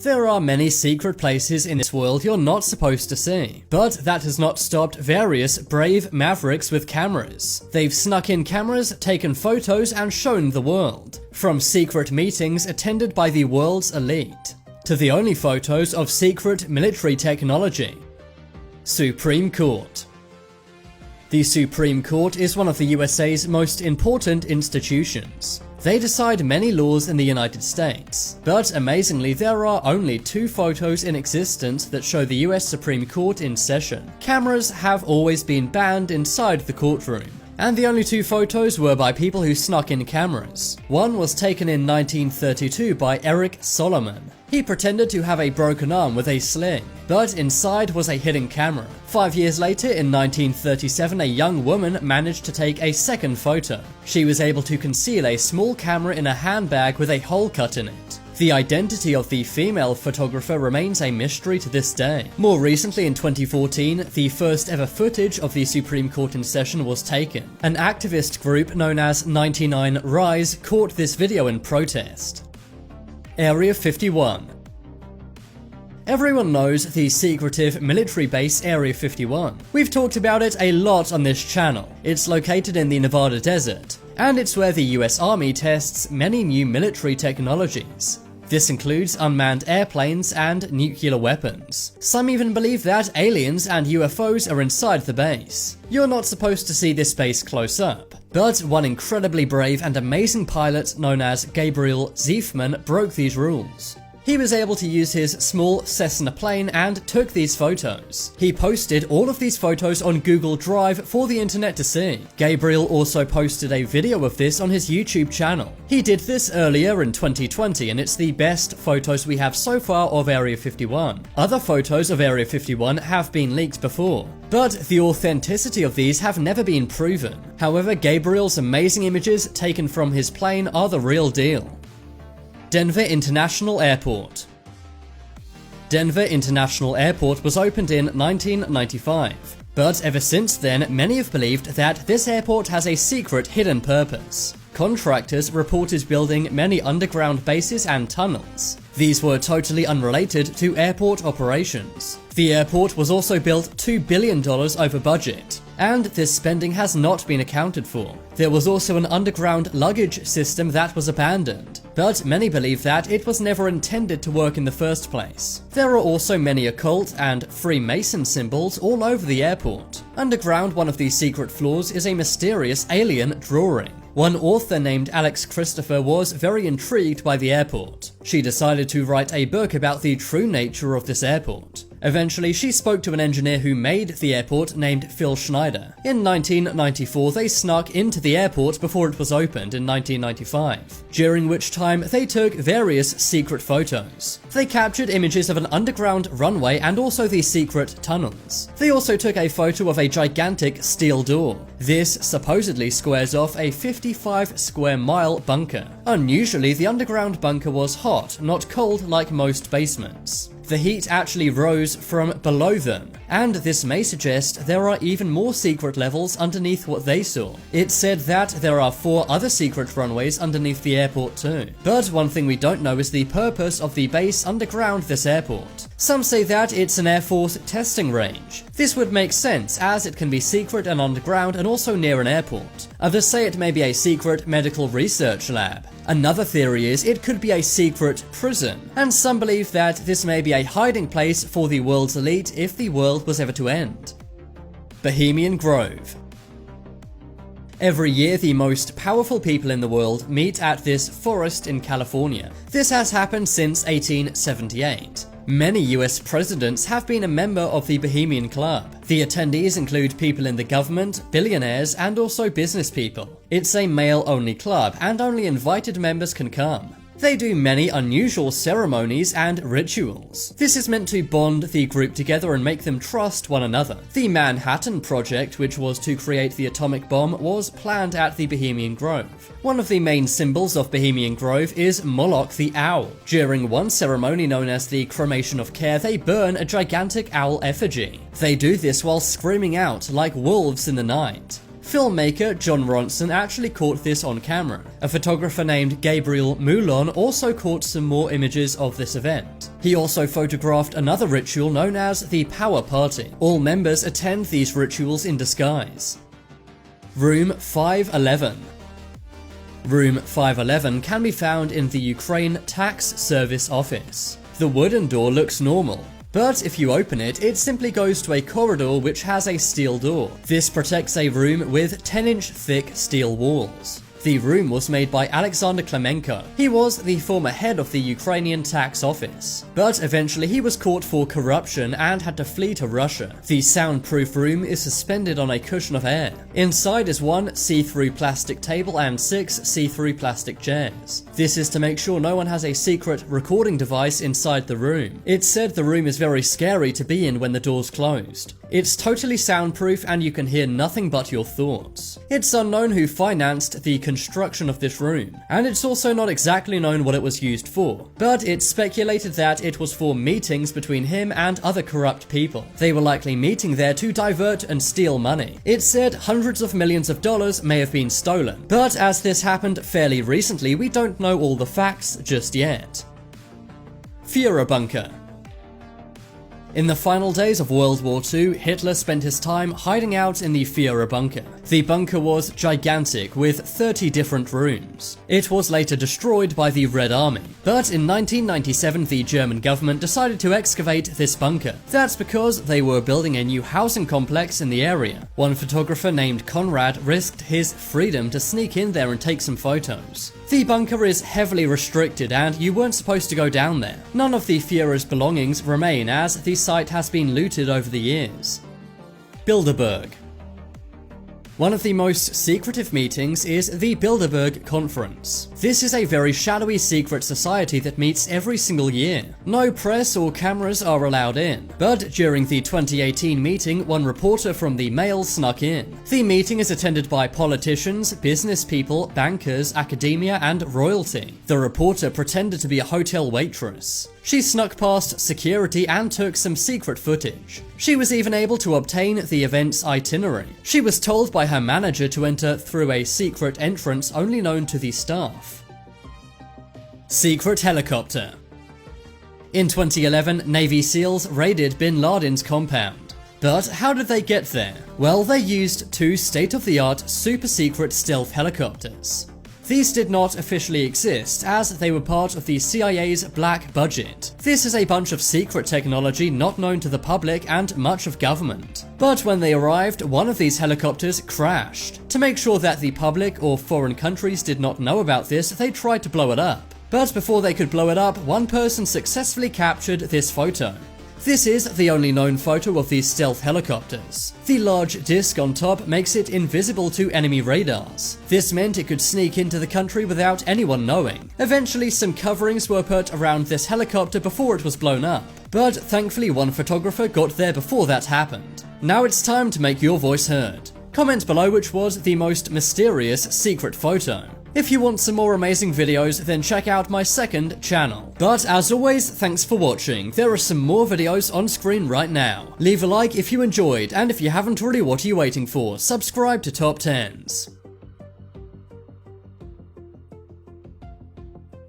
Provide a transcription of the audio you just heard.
There are many secret places in this world you're not supposed to see, but that has not stopped various brave mavericks with cameras. They've snuck in cameras, taken photos, and shown the world. From secret meetings attended by the world's elite, to the only photos of secret military technology. Supreme Court. The Supreme Court is one of the USA's most important institutions. They decide many laws in the United States, but amazingly there are only 2 photos in existence that show the US Supreme Court in session. Cameras have always been banned inside the courtroom, and the only 2 photos were by people who snuck in cameras. One was taken in 1932 by Eric Solomon. He pretended to have a broken arm with a sling, but inside was a hidden camera. 5 years later, in 1937, a young woman managed to take a second photo. She was able to conceal a small camera in a handbag with a hole cut in it. The identity of the female photographer remains a mystery to this day. More recently, in 2014, the first ever footage of the Supreme Court in session was taken. An activist group known as 99 Rise caught this video in protest. Area 51. Everyone knows the secretive military base Area 51. We've talked about it a lot on this channel. It's located in the Nevada desert, and it's where the US Army tests many new military technologies. This includes unmanned airplanes and nuclear weapons. Some even believe that aliens and UFOs are inside the base. You're not supposed to see this base close up, but one incredibly brave and amazing pilot known as Gabriel Zeifman broke these rules. He was able to use his small Cessna plane and took these photos. He posted all of these photos on Google Drive for the internet to see. Gabriel also posted a video of this on his YouTube channel. He did this earlier in 2020, and it's the best photos we have so far of Area 51. Other photos of Area 51 have been leaked before, but the authenticity of these have never been proven. However, Gabriel's amazing images taken from his plane are the real deal. Denver International Airport. Denver International Airport was opened in 1995, but ever since then many have believed that this airport has a secret hidden purpose. Contractors reported building many underground bases and tunnels. These were totally unrelated to airport operations. The airport was also built $2 billion over budget, and this spending has not been accounted for. There was also an underground luggage system that was abandoned, but many believe that it was never intended to work in the first place. There are also many occult and Freemason symbols all over the airport. Underground, one of these secret floors is a mysterious alien drawing. One author named Alex Christopher was very intrigued by the airport. She decided to write a book about the true nature of this airport. Eventually, she spoke to an engineer who made the airport named Phil Schneider. In 1994, they snuck into the airport before it was opened in 1995, during which time they took various secret photos. They captured images of an underground runway and also the secret tunnels. They also took a photo of a gigantic steel door. This supposedly squares off a 55 square mile bunker. Unusually, the underground bunker was hot, not cold like most basements. The heat actually rose from below them, and this may suggest there are even more secret levels underneath what they saw. It's said that there are 4 other secret runways underneath the airport too. But one thing we don't know is the purpose of the base underground this airport. Some say that it's an Air Force testing range. This would make sense, as it can be secret and underground and also near an airport. Others say it may be a secret medical research lab. Another theory is it could be a secret prison, and some believe that this may be a hiding place for the world's elite if the world was ever to end. Bohemian Grove. Every year, the most powerful people in the world meet at this forest in California. This has happened since 1878. Many US presidents have been a member of the Bohemian Club. The attendees include people in the government, billionaires, and also business people. It's a male-only club, and only invited members can come. They do many unusual ceremonies and rituals. This is meant to bond the group together and make them trust one another. The Manhattan Project, which was to create the atomic bomb, was planned at the Bohemian Grove. One of the main symbols of Bohemian Grove is Moloch the Owl. During one ceremony known as the Cremation of Care, they burn a gigantic owl effigy. They do this while screaming out like wolves in the night. Filmmaker Jon Ronson actually caught this on camera. A photographer named Gabriel Moulon also caught some more images of this event. He also photographed another ritual known as the Power Party. All members attend these rituals in disguise. Room 511. Room 511 can be found in the Ukraine Tax Service office. The wooden door looks normal, but if you open it, it simply goes to a corridor which has a steel door. This protects a room with 10-inch thick steel walls. The room was made by Alexander Klemenko. He was the former head of the Ukrainian tax office, but eventually he was caught for corruption and had to flee to Russia. The soundproof room is suspended on a cushion of air. Inside is one see-through plastic table and 6 see-through plastic chairs. This is to make sure no one has a secret recording device inside the room. It's said the room is very scary to be in when the door's closed. It's totally soundproof and you can hear nothing but your thoughts. It's unknown who financed the construction of this room, and it's also not exactly known what it was used for, but it's speculated that it was for meetings between him and other corrupt people. They were likely meeting there to divert and steal money. It's said hundreds of millions of dollars may have been stolen, but as this happened fairly recently, we don't know all the facts just yet. Führer Bunker. In the final days of World War II, Hitler spent his time hiding out in the Führer Bunker. The bunker was gigantic, with 30 different rooms. It was later destroyed by the Red Army, but in 1997 the German government decided to excavate this bunker. That's because they were building a new housing complex in the area. One photographer named Konrad risked his freedom to sneak in there and take some photos. The bunker is heavily restricted and you weren't supposed to go down there. None of the Führer's belongings remain as the site has been looted over the years. Bilderberg. One of the most secretive meetings is the Bilderberg Conference. This is a very shadowy secret society that meets every single year. No press or cameras are allowed in, but during the 2018 meeting, one reporter from the Mail snuck in. The meeting is attended by politicians, business people, bankers, academia, and royalty. The reporter pretended to be a hotel waitress. She snuck past security and took some secret footage. She was even able to obtain the event's itinerary. She was told by her manager to enter through a secret entrance only known to the staff. Secret helicopter. In 2011, Navy SEALs raided bin Laden's compound. But how did they get there? Well, they used 2 state-of-the-art super-secret stealth helicopters. These did not officially exist, as they were part of the CIA's Black Budget. This is a bunch of secret technology not known to the public and much of government. But when they arrived, one of these helicopters crashed. To make sure that the public or foreign countries did not know about this, they tried to blow it up. But before they could blow it up, one person successfully captured this photo. This is the only known photo of these stealth helicopters. The large disc on top makes it invisible to enemy radars. This meant it could sneak into the country without anyone knowing. Eventually, some coverings were put around this helicopter before it was blown up, but thankfully one photographer got there before that happened. Now it's time to make your voice heard. Comment below which was the most mysterious secret photo. If you want some more amazing videos, then check out my second channel. But as always, thanks for watching. There are some more videos on screen right now. Leave a like if you enjoyed, and if you haven't already, what are you waiting for? Subscribe to Top 10s.